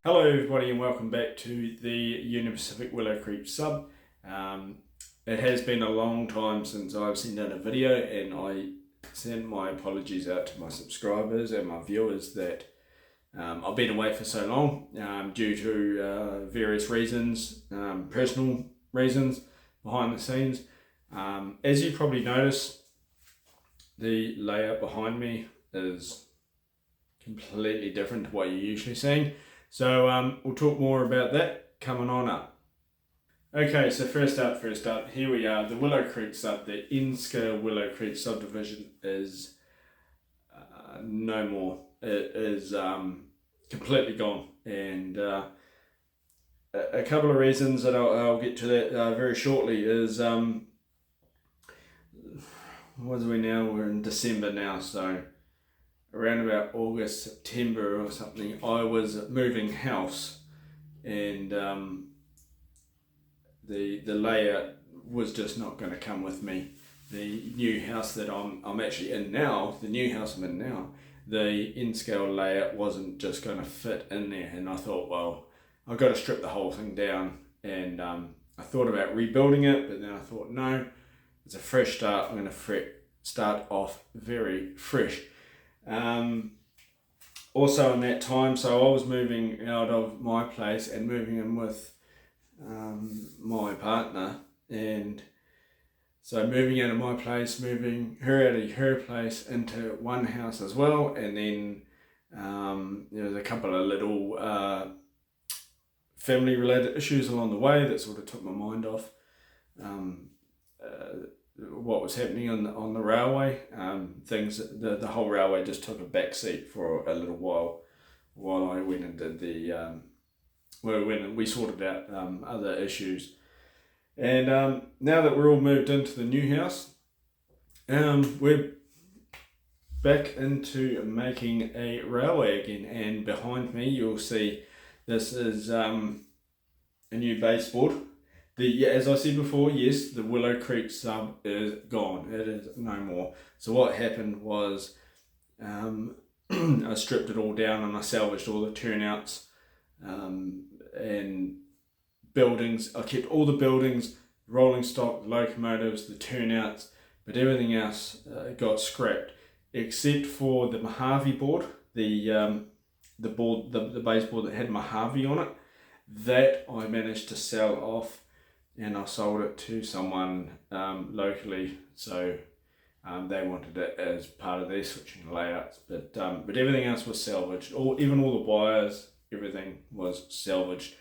Hello everybody and welcome back to the Union Pacific Willow Creek sub. It has been a long time since I've sent out a video, and I send my apologies out to my subscribers and my viewers that I've been away for so long due to various reasons, personal reasons behind the scenes. As you probably noticed, the layout behind me is completely different to what you're usually seeing. So we'll talk more about that coming on up. Okay, so first up, here we are. The Willow Creek sub, the in-scale Willow Creek subdivision is no more. It is completely gone, and a couple of reasons that I'll get to that very shortly is what are we now? We're in December now, so around about August, September or something, I was moving house, and the layout was just not going to come with me. The new house that I'm actually in now, the new house I'm in now, the in-scale layout wasn't just going to fit in there, and I thought, well, I've got to strip the whole thing down, and I thought about rebuilding it, but then I thought, no, it's a fresh start. I'm going to start off very fresh. Also in that time, so I was moving out of my place and moving in with my partner, and so moving out of my place, moving her out of her place into one house as well, and then there was a couple of little family related issues along the way that sort of took my mind off what was happening on the railway. The whole railway just took a back seat for a little while I went and did we sorted out other issues. And now that we're all moved into the new house, we're back into making a railway again. And behind me you'll see this is a new baseboard. As I said before, yes, the Willow Creek sub is gone. It is no more. So what happened was I stripped it all down and I salvaged all the turnouts and buildings. I kept all the buildings, rolling stock, locomotives, the turnouts, but everything else got scrapped except for the Mojave board, the baseboard that had Mojave on it. That I managed to sell off, and I sold it to someone locally, so they wanted it as part of their switching layouts, but everything else was salvaged. Even all the wires, everything was salvaged,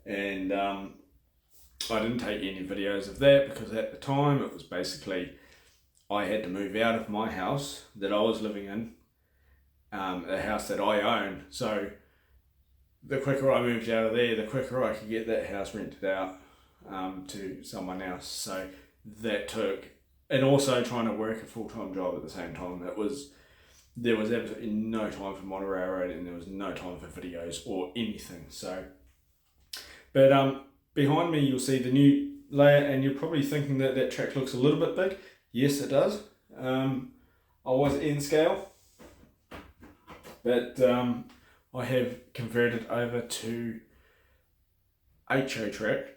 and I didn't take any videos of that because at the time it was basically I had to move out of my house that I was living in, a house that I own, so the quicker I moved out of there, the quicker I could get that house rented out to someone else. So that took, and also trying to work a full-time job at the same time, there was absolutely no time for Mono Railroad, and there was no time for videos or anything. So, but behind me you'll see the new layout, and you're probably thinking that track looks a little bit big. Yes, it does. I was in scale, but I have converted over to HO track,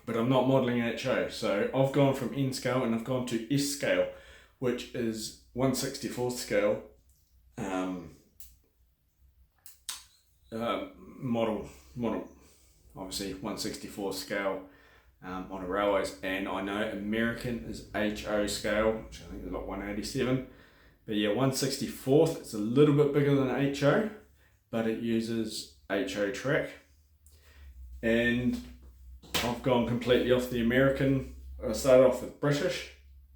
but I'm not modelling HO. So I've gone from N scale and I've gone to S scale, which is 1/64th scale model, obviously 1/64th scale on a railways, and I know American is HO scale, which I think is like 187. But yeah, 1/64th, it's a little bit bigger than HO, but it uses HO track. And I've gone completely off the American. I started off with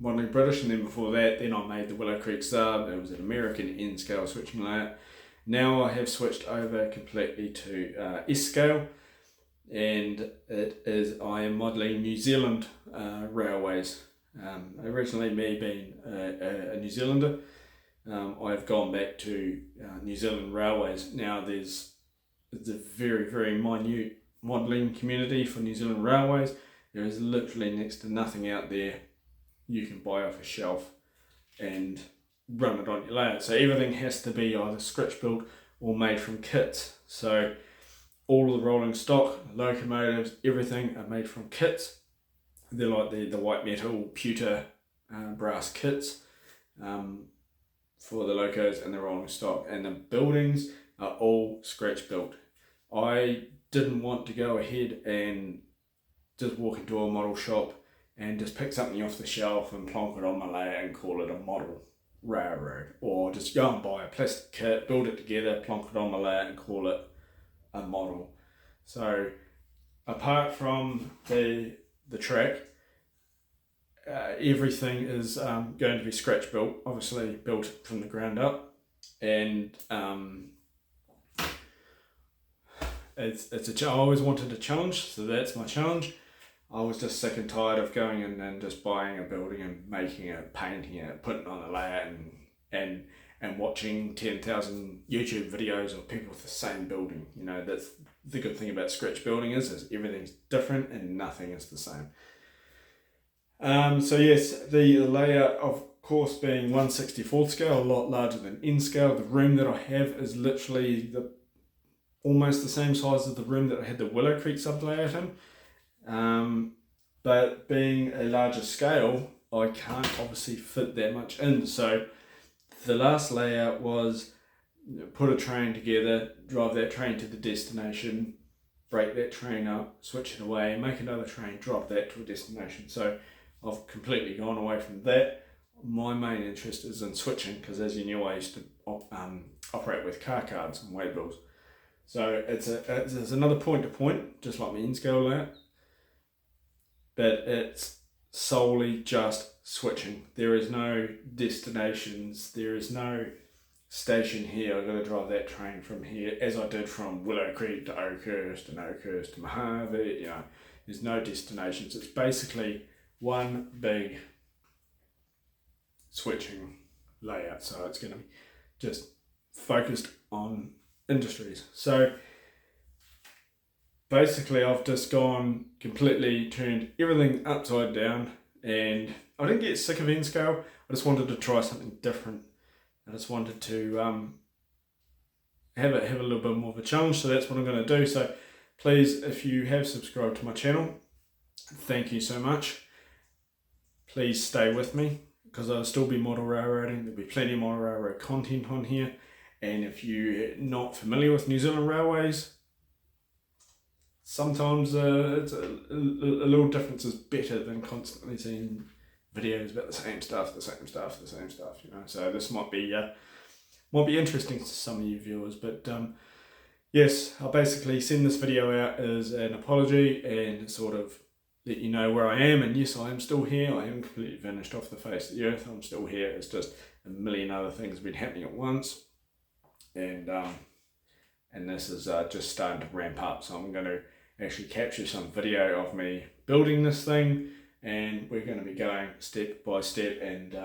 modelling British, and then before that, then I made the Willow Creek sub. It was an American N scale switching layout. Now I have switched over completely to S scale, and I am modelling New Zealand railways. Originally, me being a New Zealander, I've gone back to New Zealand railways. Now it's a very, very minute modelling community for New Zealand railways. There is literally next to nothing out there you can buy off a shelf and run it on your layout. So everything has to be either scratch built all made from kits. So all of the rolling stock, locomotives, everything are made from kits. They're like the white metal pewter brass kits for the locos and the rolling stock, and the buildings are all scratch built. I didn't want to go ahead and just walk into a model shop and just pick something off the shelf and plonk it on my layout and call it a model railroad, or just go and buy a plastic kit, build it together, plonk it on my layout and call it a model. So apart from the track, everything is going to be scratch built, obviously built from the ground up, and I always wanted a challenge, so that's my challenge. I was just sick and tired of going in and just buying a building and making it, painting it, putting it on a layout, and watching 10,000 YouTube videos of people with the same building. You know, that's the good thing about scratch building is everything's different and nothing is the same. So yes, the layout of course being 1/64 scale, a lot larger than N scale. The room that I have is literally almost the same size as the room that I had the Willow Creek sub layout in. But being a larger scale, I can't obviously fit that much in. So the last layout was put a train together, drive that train to the destination, break that train up, switch it away, make another train, drop that to a destination. So I've completely gone away from that. My main interest is in switching, because as you know, I used to operate with car cards and waybills. So it's another point to point, just like my N-scale layout, but it's solely just switching. There is no destinations, there is no station here, I've got to drive that train from here, as I did from Willow Creek to Oakhurst and Oakhurst to Mojave. You know, there's no destinations. It's basically one big switching layout, so it's going to be just focused on industries. So basically I've just completely turned everything upside down, and I didn't get sick of N-scale. I just wanted to try something different. I just wanted to have a little bit more of a challenge, so that's what I'm going to do. So please, if you have subscribed to my channel, thank you so much. Please stay with me, because I'll still be model railroading. There'll be plenty of model railroad content on here. And if you're not familiar with New Zealand railways, sometimes it's a little difference is better than constantly seeing videos about the same stuff. You know, so this might be interesting to some of you viewers. But yes, I'll basically send this video out as an apology and sort of let you know where I am. And yes, I am still here. I am completely vanished off the face of the earth. I'm still here. It's just a million other things have been happening at once, and this is just starting to ramp up. So I'm going to actually capture some video of me building this thing, and we're going to be going step by step. And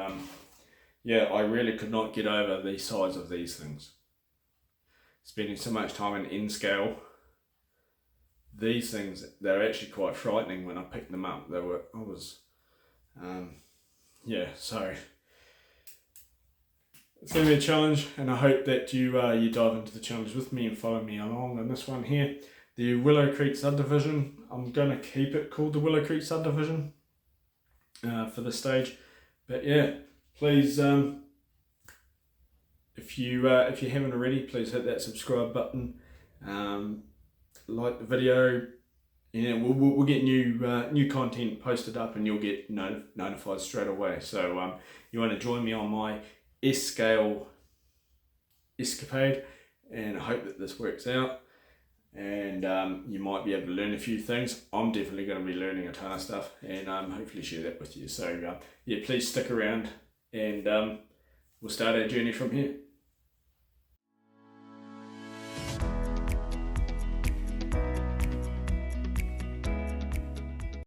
yeah, I really could not get over the size of these things. Spending so much time in N-scale, these things, they're actually quite frightening when I picked them up. So it's going to be a challenge, and I hope that you dive into the challenge with me and follow me along on this one here. The Willow Creek Subdivision, I'm going to keep it called the Willow Creek Subdivision for this stage. But yeah, please, if you haven't already, please hit that subscribe button. Like the video, we'll get new content posted up, and you'll get notified straight away. So you want to join me on my S-scale escapade, and I hope that this works out, and you might be able to learn a few things. I'm definitely going to be learning a ton of stuff, and hopefully share that with you. So yeah, please stick around, and we'll start our journey from here.